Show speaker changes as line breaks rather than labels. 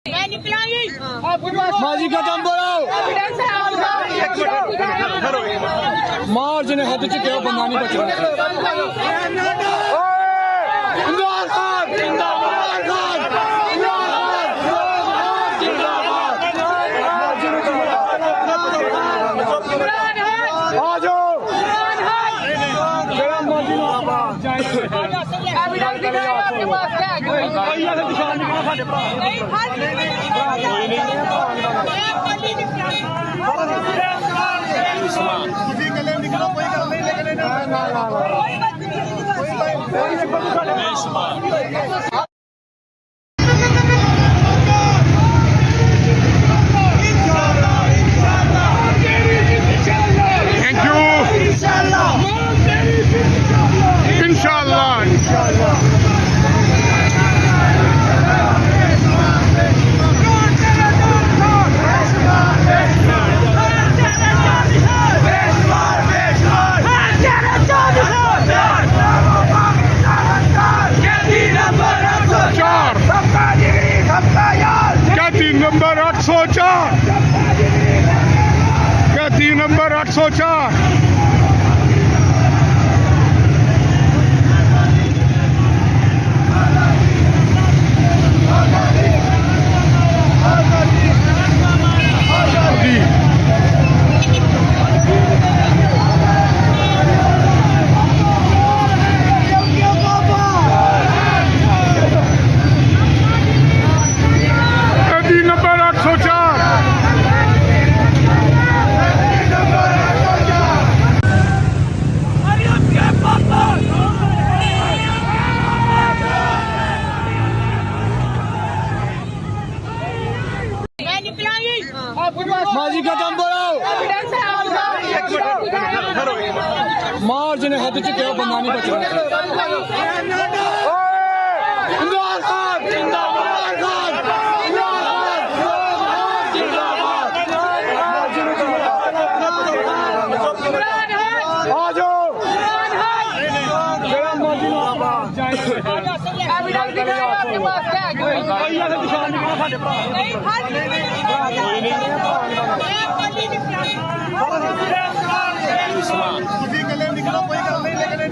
मैं निकलांगी
माजी का दम बोलो मार जिन्हें हाथ चुके बंदा नहीं बच
नंबर 804 क्या 3 नंबर 804
माजी का दम बोलो मार जिन्हें हाथ चुके बंदा नहीं बच
निकलो कोई गल नहीं लेकिन